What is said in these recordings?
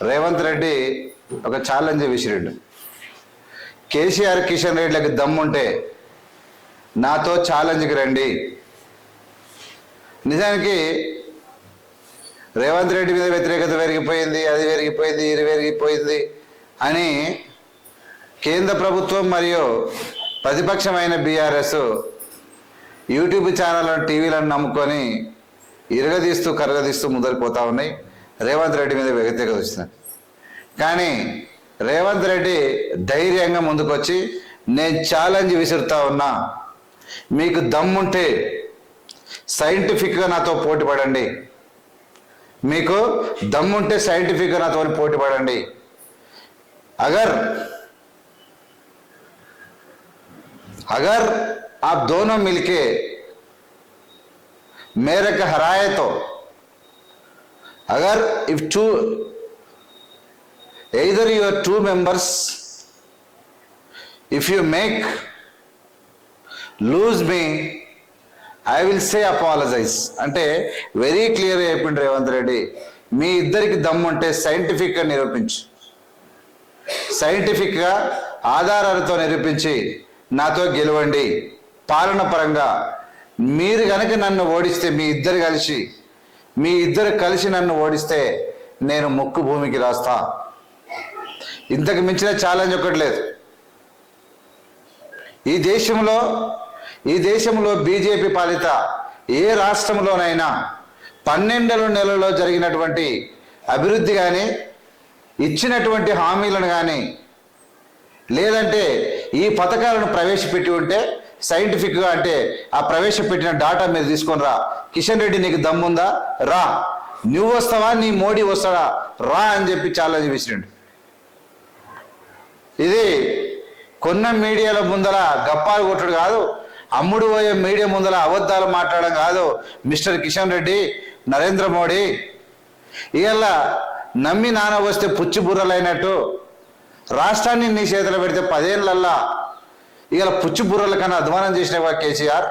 రేవంత్ రెడ్డి ఒక ఛాలెంజ్ విసిరిండు. కేసీఆర్ కిషన్ రెడ్డిలకు దమ్ముంటే నాతో ఛాలెంజ్కి రండి. నిజానికి రేవంత్ రెడ్డి మీద వ్యతిరేకత పెరిగిపోయింది, అది పెరిగిపోయింది, ఇది పెరిగిపోయింది అని కేంద్ర ప్రభుత్వం మరియు ప్రతిపక్షమైన బీఆర్ఎస్ యూట్యూబ్ ఛానళ్ళను టీవీలను నమ్ముకొని ఇరగదీస్తూ కరగదీస్తూ ముందరికి పోతా ఉన్నాయి. రేవంత్ రెడ్డి మీద వ్యతిరేకత వచ్చింది. కానీ రేవంత్ రెడ్డి ధైర్యంగా ముందుకొచ్చి నేను ఛాలెంజ్ విసురుతా ఉన్నా, మీకు దమ్ముంటే సైంటిఫిక్గా నాతో పోటీ పడండి, మీకు దమ్ముంటే సైంటిఫిక్గా నాతో పోటీ పడండి. अगर आप दोनों मिलके मेरे को हराए तो, अगर if two either your two members if you make lose me I will say apologize అంటే వెరీ క్లియర్ అయిపోయింది రేవంత్ రెడ్డి. మీ ఇద్దరికి దమ్ముంటే సైంటిఫిక్గా నిరూపించు, సైంటిఫిక్గా ఆధారాలతో నిరూపించి నాతో గెలవండి. పాలన పరంగా మీరు కనుక నన్ను ఓడిస్తే, మీ ఇద్దరు కలిసి నన్ను ఓడిస్తే నేను ముక్కు భూమికి రాస్తా. ఇంతకు మించిన ఛాలెంజ్ ఒకటి లేదు. ఈ దేశంలో బీజేపీ పాలిత ఏ రాష్ట్రంలోనైనా 12 నెలల్లో జరిగినటువంటి అభివృద్ధి కానీ, ఇచ్చినటువంటి హామీలను కానీ, లేదంటే ఈ పథకాలను ప్రవేశపెట్టి ఉంటే సైంటిఫిక్గా, అంటే ఆ ప్రవేశపెట్టిన డాటా మీరు తీసుకొని రా, కిషన్ రెడ్డి నీకు దమ్ముందా రా, నువ్వు వస్తావా నీ మోడీ వస్తాడా రా అని చెప్పి ఛాలెంజ్ విసిరిండు. ఇది కొన్న మీడియాల ముందర గప్పాలు కొట్టడు కాదు, అమ్ముడు పోయే మీడియా ముందర అబద్ధాలు మాట్లాడడం కాదు. మిస్టర్ కిషన్ రెడ్డి, నరేంద్ర మోడీ ఇలా నమ్మి నాన్న వస్తే పుచ్చి బుర్రలైనట్టు రాష్ట్రాన్ని నీ చేతిలో పెడితే 10 ఏళ్ళల్లా ఇలా పుచ్చి బుర్రల కన్నా అధ్వానం చేసినవా కేసీఆర్?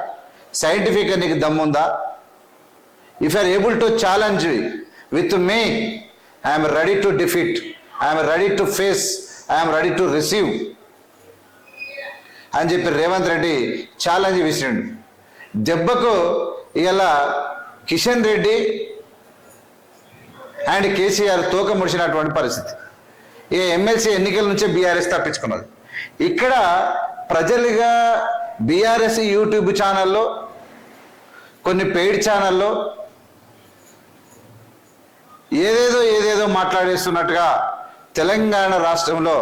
సైంటిఫిక్గా నీకు దమ్ముందా? If you are able to challenge with me, I'm ready to defeat, I'm ready to face, I'm ready to receive అని చెప్పి రేవంత్ రెడ్డి ఛాలెంజ్ విసిరిండు. దెబ్బకు ఇలా కిషన్ రెడ్డి అండ్ కేసీఆర్ తోక ముడిచినటువంటి పరిస్థితి. ఈ ఎమ్మెల్సీ ఎన్నికల నుంచే బీఆర్ఎస్ తప్పించుకున్నది. ఇక్కడ ప్రజలుగా బీఆర్ఎస్ యూట్యూబ్ ఛానల్లో, కొన్ని పెయిడ్ ఛానల్లో ఏదేదో మాట్లాడేస్తున్నట్టుగా తెలంగాణ రాష్ట్రంలో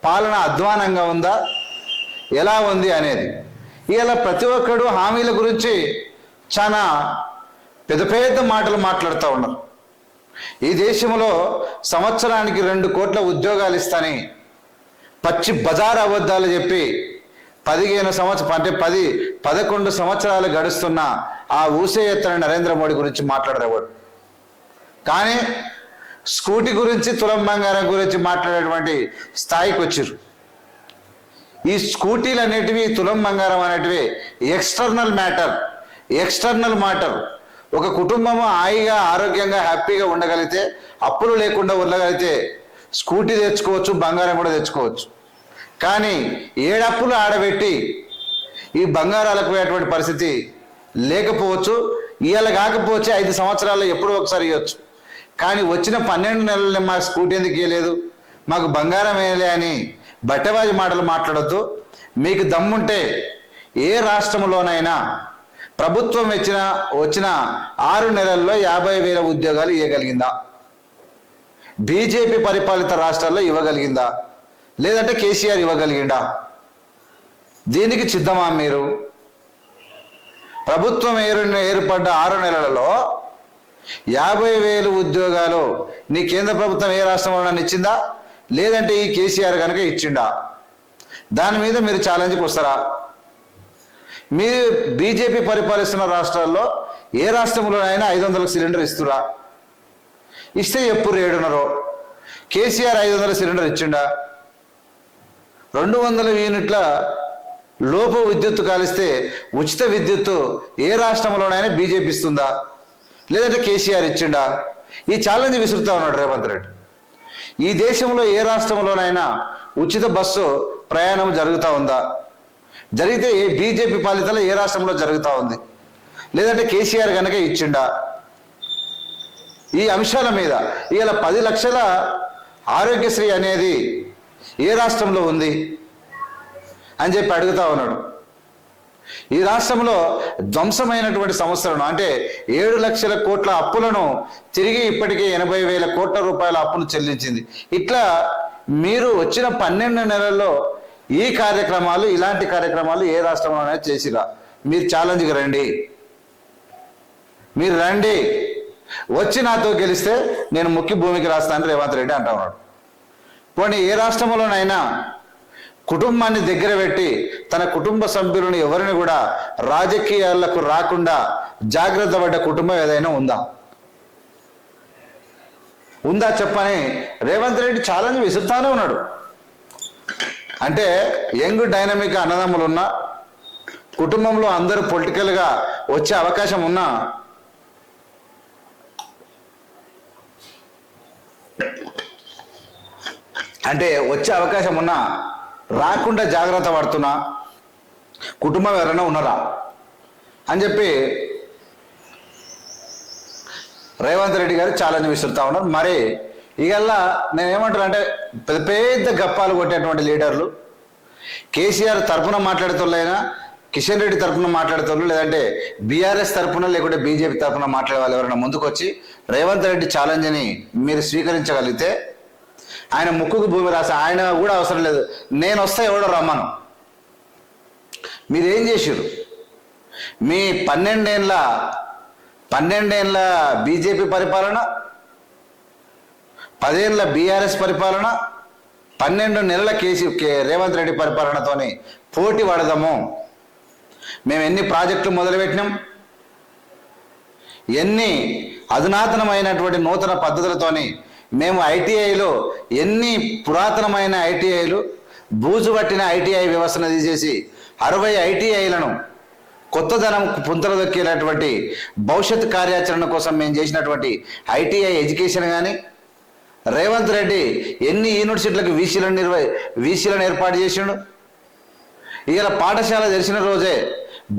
పాలన అధ్వానంగా ఉందా, ఎలా ఉంది అనేది ఇలా ప్రతి ఒక్కడు హామీల గురించి చాలా పెద్ద మాటలు మాట్లాడుతూ ఉన్నారు. ఈ దేశంలో సంవత్సరానికి 2 కోట్ల ఉద్యోగాలు ఇస్తాని పచ్చి బజార్ అబద్ధాలు చెప్పి 11 సంవత్సరాలు గడుస్తున్న ఆ ఊసే ఎత్తన నరేంద్ర మోడీ గురించి మాట్లాడేవాడు. కానీ స్కూటీ గురించి, తులం బంగారం గురించి మాట్లాడేటువంటి స్థాయికి వచ్చారు. ఈ స్కూటీలు అనేటివి, తులం బంగారం అనేటివి ఎక్స్టర్నల్ మ్యాటర్. ఒక కుటుంబము హాయిగా, ఆరోగ్యంగా, హ్యాపీగా ఉండగలిగితే, అప్పులు లేకుండా ఉండగలిగితే స్కూటీ తెచ్చుకోవచ్చు, బంగారం కూడా తెచ్చుకోవచ్చు. కానీ 7 అప్పులు ఆడబెట్టి ఈ బంగారాలకు పోయేటువంటి పరిస్థితి లేకపోవచ్చు. ఇవాళ కాకపోవచ్చు 5 సంవత్సరాల్లో ఎప్పుడో ఒకసారి ఇవ్వచ్చు. కానీ వచ్చిన 12 నెలలని మాకు స్కూటీ ఎందుకు ఇవ్వలేదు, మాకు బంగారం వేయలే అని బట్టబాజీ మాటలు మాట్లాడొద్దు. మీకు దమ్ముంటే ఏ రాష్ట్రంలోనైనా ప్రభుత్వం వచ్చిన 6 నెలల్లో 50,000 ఉద్యోగాలు ఇవ్వగలిగిందా? బీజేపీ పరిపాలిత రాష్ట్రాల్లో ఇవ్వగలిగిందా? లేదంటే కేసీఆర్ ఇవ్వగలిగిందా? దీనికి సిద్ధమా మీరు? ప్రభుత్వం ఏర్పడ్డ 6 నెలలలో 50,000 ఉద్యోగాలు నీ కేంద్ర ప్రభుత్వం ఏ రాష్ట్రంలో ఇచ్చిందా? లేదంటే ఈ కేసీఆర్ కనుక ఇచ్చిండా? దాని మీద మీరు ఛాలెంజ్కి వస్తారా? మీరు బీజేపీ పరిపాలిస్తున్న రాష్ట్రాల్లో ఏ రాష్ట్రంలోనైనా 500 సిలిండర్ ఇస్తురా? ఇస్తే ఎప్పుడు 7.5. కేసీఆర్ 500 సిలిండర్ ఇచ్చిండా? 200 యూనిట్ల లోపు విద్యుత్తు కాలిస్తే ఉచిత విద్యుత్తు ఏ రాష్ట్రంలోనైనా బీజేపీ ఇస్తుందా? లేదంటే కేసీఆర్ ఇచ్చిండా? ఈ ఛాలెంజ్ విసురుతా ఉన్నాడు రేవంత్ రెడ్డి. ఈ దేశంలో ఏ రాష్ట్రంలోనైనా ఉచిత బస్సు ప్రయాణం జరుగుతూ ఉందా? జరిగితే ఏ బీజేపీ పాలితలో ఏ రాష్ట్రంలో జరుగుతూ ఉంది? లేదంటే కేసీఆర్ కనుక ఇచ్చిండా? ఈ అంశాల మీద ఇలా 10 లక్షల ఆరోగ్యశ్రీ అనేది ఏ రాష్ట్రంలో ఉంది అని చెప్పి అడుగుతా ఉన్నాడు. ఈ రాష్ట్రంలో ధ్వంసమైనటువంటి సంవత్సరం అంటే 7 లక్షల కోట్ల అప్పులను తిరిగి ఇప్పటికే 80,000 కోట్ల రూపాయల అప్పును చెల్లించింది. ఇట్లా మీరు వచ్చిన 12 నెలల్లో ఈ కార్యక్రమాలు, ఇలాంటి కార్యక్రమాలు ఏ రాష్ట్రంలోనే చేసిరా? మీరు ఛాలెంజ్కి రండి, మీరు రండి, వచ్చి నాతో గెలిస్తే నేను ముఖ్య భూమికి రాస్తానని రేవంత్ రెడ్డి అంటా ఉన్నాడు. పోనీ ఏ రాష్ట్రంలోనైనా కుటుంబాన్ని దగ్గర పెట్టి తన కుటుంబ సభ్యులను ఎవరిని కూడా రాజకీయాలకు రాకుండా జాగ్రత్త పడ్డ కుటుంబం ఏదైనా ఉందా? ఉందా చెప్పని రేవంత్ రెడ్డి ఛాలెంజ్ విసురుతానే ఉన్నాడు. అంటే యంగ్ డైనమిక్ అన్నదమ్ములు ఉన్నా, కుటుంబంలో అందరూ పొలిటికల్గా వచ్చే అవకాశం ఉన్నా అంటే వచ్చే అవకాశం ఉన్నా రాకుండా జాగ్రత్త పడుతున్నా కుటుంబం ఎవరైనా ఉన్నారా అని చెప్పి రేవంత్ రెడ్డి గారు ఛాలెంజ్ విసురుతా ఉన్నారు. మరి ఇగల్లా నేనేమంటాను అంటే పెద్ద పెద్ద గప్పాలు కొట్టేటువంటి లీడర్లు కేసీఆర్ తరఫున మాట్లాడుతున్నా, కిషన్ రెడ్డి తరఫున మాట్లాడుతున్నారు, లేదంటే బీఆర్ఎస్ తరఫున లేకుంటే బీజేపీ తరఫున మాట్లాడే వాళ్ళు ఎవరైనా ముందుకొచ్చి రేవంత్ రెడ్డి ఛాలెంజ్ని మీరు స్వీకరించగలిగితే ఆయన ముక్కుకు భూమి రాసి ఆయన కూడా అవసరం లేదు, నేను వస్తే ఎవడో రమ్మను. మీరేం చేశారు? మీ 12 ఏళ్ళ బీజేపీ పరిపాలన, 10 ఏళ్ళ బీఆర్ఎస్ పరిపాలన, 12 నెలల రేవంత్ రెడ్డి పరిపాలనతోని పోటీ పడదాము. మేము ఎన్ని ప్రాజెక్టులు మొదలుపెట్టినాం, ఎన్ని అధునాతనమైనటువంటి నూతన పద్ధతులతోని మేము ఐటీఐలో ఎన్ని పురాతనమైన ఐటీఐలు, బూజు పట్టిన ఐటీఐ వ్యవస్థను తీసేసి 60 ఐటీఐలను కొత్తదనం పుంతలు దొక్కేటటువంటి భవిష్యత్ కార్యాచరణ కోసం మేము చేసినటువంటి ఐటీఐ ఎడ్యుకేషన్ కానీ, రేవంత్ రెడ్డి ఎన్ని యూనివర్సిటీలకు వీసీలను ఏర్పాటు చేసిండు. ఇలా పాఠశాల తెరిచిన రోజే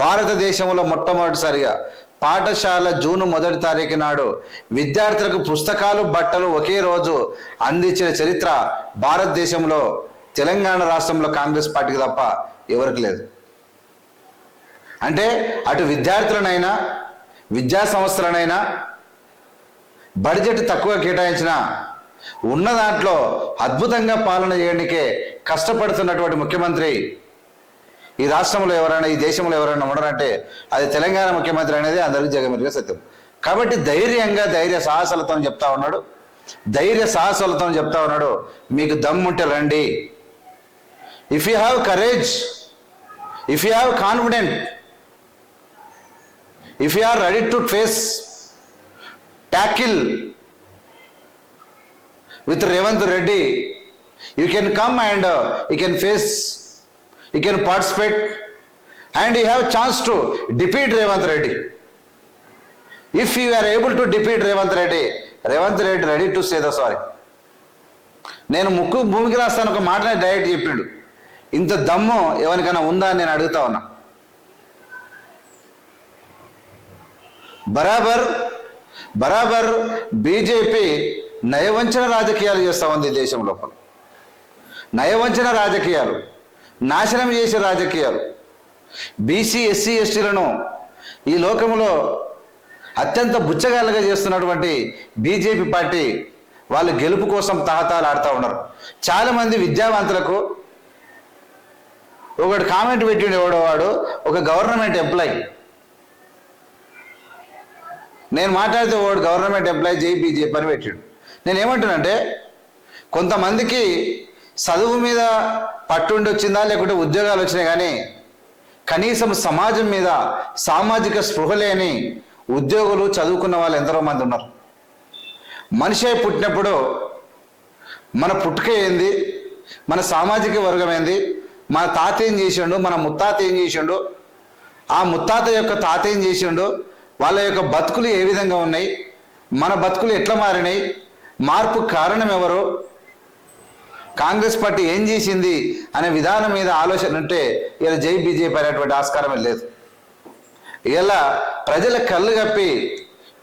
భారతదేశంలో మొట్టమొదటిసారిగా పాఠశాల జూన్ 1 తారీఖు నాడు విద్యార్థులకు పుస్తకాలు, బట్టలు ఒకే రోజు అందించిన చరిత్ర భారతదేశంలో తెలంగాణ రాష్ట్రంలో కాంగ్రెస్ పార్టీకి తప్ప ఎవరికి లేదు. అంటే అటు విద్యార్థులనైనా, విద్యా సంస్థలనైనా బడ్జెట్ తక్కువ కేటాయించిన ఉన్న దాంట్లో అద్భుతంగా పాలన చేయడానికే కష్టపడుతున్నటువంటి ముఖ్యమంత్రి ఈ రాష్ట్రంలో ఎవరైనా, ఈ దేశంలో ఎవరైనా ఉండరంటే అది తెలంగాణ ముఖ్యమంత్రి అనేది అందరికీ జగమెరిగే సత్యం. కాబట్టి ధైర్యంగా ధైర్య సాహసాలతో చెప్తా ఉన్నాడు, మీకు దమ్ముంటే రండి. If you have courage, if you have confident, if you are ready to face, tackle with Revanth Reddy, you can come and you can face, you can participate and you have a chance to defeat Revanth Reddy. If you are able to defeat Revanth Reddy ready to say the sorry. నేను ముక్కు భూమికి రాస్తాను ఒక మాటనే direct చెప్పిండు. ఇంత దమ్ము ఎవరికైనా ఉందా అని నేను అడుగుతా ఉన్నా. బరాబర్ బీజేపీ నయవంచన రాజకీయాలు చేస్తూ ఉంది దేశం లోపల. నయవంచన రాజకీయాలు, నాశనం చేసే రాజకీయాలు. బీసీ, ఎస్సీ, ఎస్టీలను ఈ లోకంలో అత్యంత బుచ్చగాళ్ళగా చేస్తున్నటువంటి బీజేపీ పార్టీ వాళ్ళు గెలుపు కోసం తహతాలు ఆడుతూ ఉన్నారు. చాలామంది విద్యావంతులకు ఒకటి కామెంట్ పెట్టిండు, ఎవడో వాడు ఒక గవర్నమెంట్ ఎంప్లాయీ, నేను మాట్లాడితే వాడు గవర్నమెంట్ ఎంప్లాయీ జై బీజేపీ అని పెట్టాడు. నేను ఏమంటున్నానంటే కొంతమందికి చదువు మీద పట్టుండి వచ్చిందా లేకుంటే ఉద్యోగాలు వచ్చినాయి, కానీ కనీసం సమాజం మీద సామాజిక స్పృహ లేని ఉద్యోగులు, చదువుకున్న వాళ్ళు ఎందరో మంది ఉన్నారు. మనిషి పుట్టినప్పుడు మన పుట్టుక ఏంది, మన సామాజిక వర్గం ఏంది, మన తాత ఏం చేసిండు, మన ముత్తాత ఏం చేసిండు, ఆ ముత్తాత యొక్క తాత ఏం చేసిండు, వాళ్ళ యొక్క బతుకులు ఏ విధంగా ఉన్నాయి, మన బతుకులు ఎట్లా మారినాయి, మార్పు కారణం ఎవరు, కాంగ్రెస్ పార్టీ ఏం చేసింది అనే విధానం మీద ఆలోచన ఉంటే ఇలా జై బీజేపీ అనేటువంటి ఆస్కారమే లేదు. ఇలా ప్రజల కళ్ళు కప్పి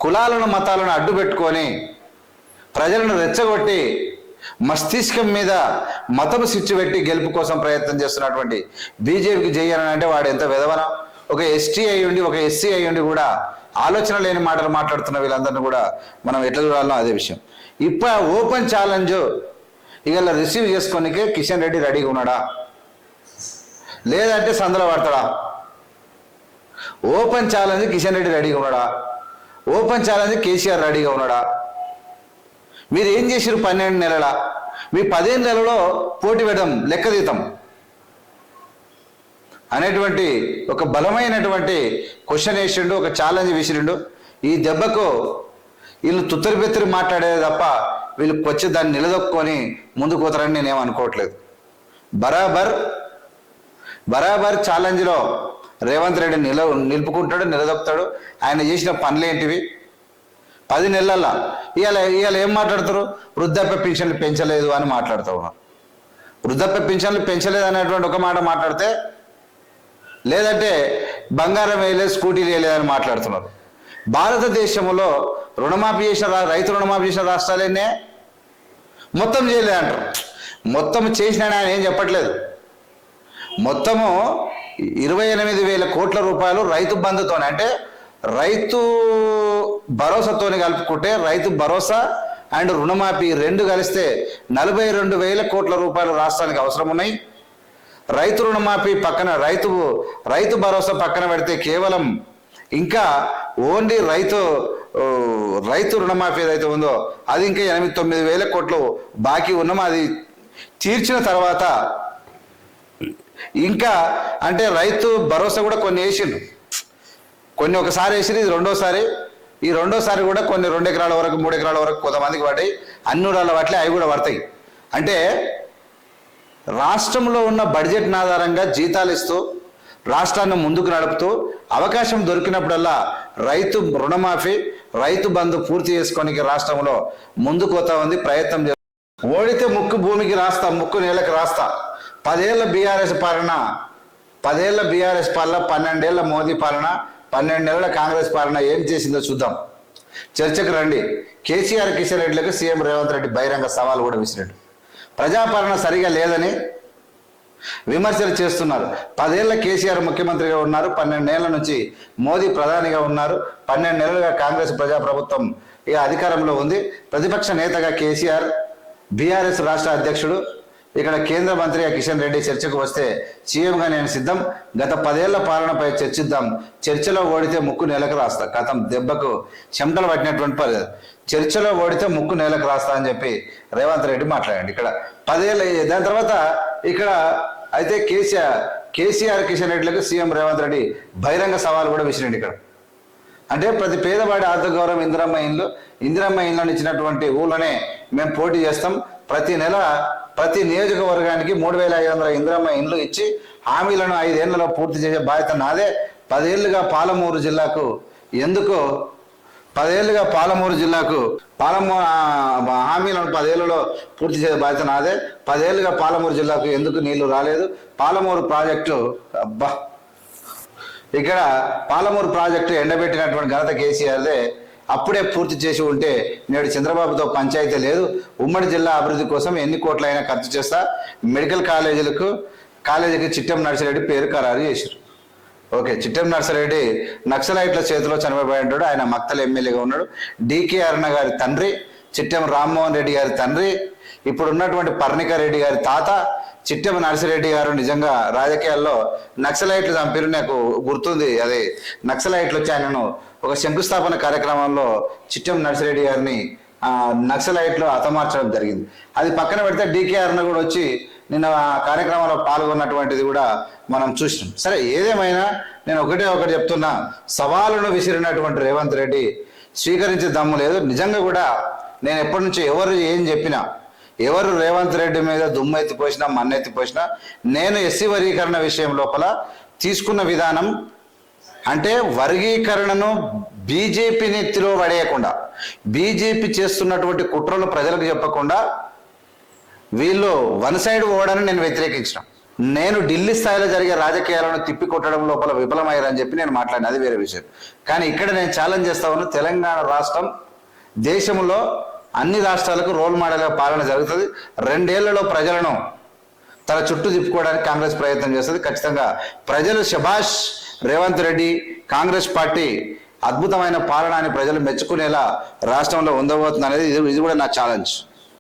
కులాలను మతాలను అడ్డు పెట్టుకొని ప్రజలను రెచ్చగొట్టి మస్తిష్కం మీద మతము స్విచ్ పెట్టి గెలుపు కోసం ప్రయత్నం చేస్తున్నటువంటి బీజేపీకి జయ్యాలని అంటే వాడు ఎంత విధవన. ఒక ఎస్టీ అయ్యుండి ఒక ఎస్సీ అయ్యుండి కూడా ఆలోచన లేని మాటలు మాట్లాడుతున్న వీళ్ళందరినీ కూడా మనం ఎట్లా చూడాలో అదే విషయం. ఇప్పుడు ఓపెన్ ఛాలెంజ్ ఇవాళ రిసీవ్ చేసుకోనికే కిషన్ రెడ్డి రెడీగా ఉన్నాడా లేదంటే సందులో పడతాడా? ఓపెన్ ఛాలెంజ్ కిషన్ రెడ్డి రెడీగా ఉన్నాడా? ఓపెన్ ఛాలెంజ్ కేసీఆర్ రెడీగా ఉన్నాడా? మీరు ఏం చేసారు 12 నెలల? మీ 15 నెలలో పోటీ పెడదాం లెక్కదీతం అనేటువంటి ఒక బలమైనటువంటి క్వశ్చన్ వేసిండు, ఒక ఛాలెంజ్ విసిరిండు. ఈ దెబ్బకు వీళ్ళు తుత్తరి బెత్తరి మాట్లాడేది తప్ప వీళ్ళు వచ్చి దాన్ని నిలదొక్కుని ముందుకు పోతారని నేనేం అనుకోవట్లేదు. బరాబర్ ఛాలెంజ్లో రేవంత్ రెడ్డి నిలుపుకుంటాడు, నిలదొక్కుతాడు. ఆయన చేసిన పనులు ఏంటివి? 10 నెలల ఇవాళ ఏం మాట్లాడతారు? వృద్ధాప్య పింఛన్లు పెంచలేదు అని మాట్లాడుతూ ఉన్నారు. వృద్ధాప్య పింఛన్లు పెంచలేదు అనేటువంటి ఒక మాట మాట్లాడితే, లేదంటే బంగారం వేయలేదు స్కూటీలు వేయలేదని మాట్లాడుతున్నారు. భారతదేశంలో రుణమాఫీ చేసిన రైతు రుణమాఫీ చేసిన రాష్ట్రాలనే మొత్తం చేయలేదు అంటారు. మొత్తం చేసినాడు ఆయన ఏం చెప్పట్లేదు. మొత్తము 28,000 కోట్ల రూపాయలు రైతు బంధుతోనే, అంటే రైతు భరోసాతోని కలుపుకుంటే రైతు భరోసా అండ్ రుణమాఫీ 2 కలిస్తే 42,000 కోట్ల రూపాయలు రాష్ట్రానికి అవసరం ఉన్నాయి. రైతు రుణమాఫీ పక్కన రైతు భరోసా పక్కన పెడితే కేవలం ఇంకా ఓన్లీ రైతు రుణమాఫీ ఏదైతే ఉందో అది ఇంకా 8-9,000 కోట్లు బాకీ ఉన్నాము. అది తీర్చిన తర్వాత ఇంకా అంటే రైతు భరోసా కూడా కొన్ని వేసిండు, కొన్ని ఒకసారి వేసింది, ఇది రెండోసారి. ఈ రెండోసారి కూడా కొన్ని 2 ఎకరాల వరకు 3 ఎకరాల వరకు కొంతమందికి పడ్డాయి, అన్ని ఊరాల పట్ల అవి కూడా పడతాయి. అంటే రాష్ట్రంలో ఉన్న బడ్జెట్ని ఆధారంగా జీతాలు ఇస్తూ రాష్ట్రాన్ని ముందుకు నడుపుతూ అవకాశం దొరికినప్పుడల్లా రైతు రుణమాఫీ రైతు బంధు పూర్తి చేసుకోనికి రాష్ట్రంలో ముందుకు పోతా ఉంది, ప్రయత్నం చేస్తుంది. ఓడితే ముక్కు భూమికి రాస్తా, ముక్కు నేలకు రాస్తా. 10 ఏళ్ల బీఆర్ఎస్ పాలన, 10 ఏళ్ల బీఆర్ఎస్ పాలన, 12 ఏళ్ల మోదీ పాలన, 12 నెలల కాంగ్రెస్ పాలన ఏం చేసిందో చూద్దాం. చర్చకు రండి. కేసీఆర్ కిషన్ రెడ్డిలకు సీఎం రేవంత్ రెడ్డి బహిరంగ సవాల్ కూడా విసిరాడు. ప్రజాపాలన సరిగా లేదని విమర్శలు చేస్తున్నారు. 10 ఏళ్ల కేసీఆర్ ముఖ్యమంత్రిగా ఉన్నారు, 12 ఏళ్ల నుంచి మోదీ ప్రధానిగా ఉన్నారు, 12 నెలలుగా కాంగ్రెస్ ప్రజాప్రభుత్వం ఇక అధికారంలో ఉంది. ప్రతిపక్ష నేతగా కేసీఆర్, బీఆర్ఎస్ రాష్ట్ర అధ్యక్షుడు, ఇక్కడ కేంద్ర మంత్రిగా కిషన్ రెడ్డి చర్చకు వస్తే సీఎంగా నేను సిద్ధం. గత 10 ఏళ్ల పాలనపై చర్చిద్దాం. చర్చలో ఓడితే ముక్కు నేలకు రాస్తా. గతం దెబ్బకు చెమటలు పట్టినటువంటి పరిస్థితి. చర్చలో ఓడితే ముక్కు నేలకు రాస్తా అని చెప్పి రేవంత్ రెడ్డి మాట్లాడండి. ఇక్కడ 10 ఏళ్ళ దాని తర్వాత ఇక్కడ అయితే కేసీఆర్ కిషన్ రెడ్డిలకు సీఎం రేవంత్ రెడ్డి బహిరంగ సవాల్ కూడా విసిరండి. ఇక్కడ అంటే ప్రతి పేదవాడి ఆర్థిక గౌరవం ఇందిరమ్మ ఇండ్లను ఇచ్చినటువంటి ఊళ్ళనే మేము పోటీ చేస్తాం. ప్రతి నెల ప్రతి నియోజకవర్గానికి 3,500 ఇందిరమ్మ ఇండ్లు ఇచ్చి హామీలను 5 ఏళ్లలో పూర్తి చేసే బాధ్యత నాదే. 10 ఏళ్లుగా పాలమూరు జిల్లాకు హామీలను 10 ఏళ్లలో పూర్తి చేసే బాధ్యత నాదే. 10 ఏళ్లుగా పాలమూరు జిల్లాకు ఎందుకు నీళ్లు రాలేదు? పాలమూరు ప్రాజెక్టు ఇక్కడ పాలమూరు ప్రాజెక్టు ఎండబెట్టినటువంటి ఘనత కేసీఆర్దే. అప్పుడే పూర్తి చేసి ఉంటే నేడు చంద్రబాబుతో పంచాయతీ లేదు. ఉమ్మడి జిల్లా అభివృద్ధి కోసం ఎన్ని కోట్లైనా ఖర్చు చేస్తా. మెడికల్ కాలేజీకి చిట్టెం నర్సిరెడ్డి పేరు ఖరారు చేశారు. ఓకే, చిట్టెం నర్సిరెడ్డి నక్సలైట్ల చేతిలో చనిపోయాడు. ఆయన మక్తల్ ఎమ్మెల్యేగా ఉన్నాడు. డికే అరుణ గారి తండ్రి, చిట్టెం రామ్మోహన్ రెడ్డి గారి తండ్రి, ఇప్పుడు ఉన్నటువంటి పర్ణిక రెడ్డి గారి తాత చిట్టెం నర్సిరెడ్డి గారు నిజంగా రాజకీయాల్లో నక్సలైట్లు చంపారు. నాకు గుర్తుంది. అది నక్సలైట్లు వచ్చి ఆయనను ఒక శంకుస్థాపన కార్యక్రమంలో చిట్టెం నర్సిరెడ్డి గారిని నక్సలైట్లు హతమార్చడం జరిగింది. అది పక్కన పెడితే డికే అరుణ కూడా వచ్చి నిన్న ఆ కార్యక్రమంలో పాల్గొన్నటువంటిది కూడా మనం చూసినాం. సరే, ఏదేమైనా నేను ఒకటి చెప్తున్నా, సవాలును విసిరినటువంటి రేవంత్ రెడ్డి స్వీకరించే దమ్ము లేదు. నిజంగా కూడా నేను ఎప్పటి నుంచి ఎవరు ఏం చెప్పినా, ఎవరు రేవంత్ రెడ్డి మీద దుమ్మెత్తిపోసినా మన్నెత్తిపోసినా, నేను ఎస్సీ వర్గీకరణ విషయం లోపల తీసుకున్న విధానం అంటే వర్గీకరణను బీజేపీ నెత్తిలో పడేయకుండా, బీజేపీ చేస్తున్నటువంటి కుట్రలు ప్రజలకు చెప్పకుండా వీళ్ళు వన్ సైడ్ పోవడాన్ని నేను వ్యతిరేకించిన. నేను ఢిల్లీ స్థాయిలో జరిగే రాజకీయాలను తిప్పికొట్టడం లోపల విఫలమయ్యారని చెప్పి నేను మాట్లాడిన, అది వేరే విషయం. కానీ ఇక్కడ నేను ఛాలెంజ్ చేస్తా ఉన్నాను, తెలంగాణ రాష్ట్రం దేశంలో అన్ని రాష్ట్రాలకు రోల్ మోడల్గా పాలన జరుగుతుంది. 2 ఏళ్లలో ప్రజలను తన చుట్టూ తిప్పుకోవడానికి కాంగ్రెస్ ప్రయత్నం చేస్తుంది. ఖచ్చితంగా ప్రజలు శభాష్ రేవంత్ రెడ్డి కాంగ్రెస్ పార్టీ అద్భుతమైన పాలన అని ప్రజలు మెచ్చుకునేలా రాష్ట్రంలో ఉండబోతుంది అనేది ఇది కూడా నా ఛాలెంజ్.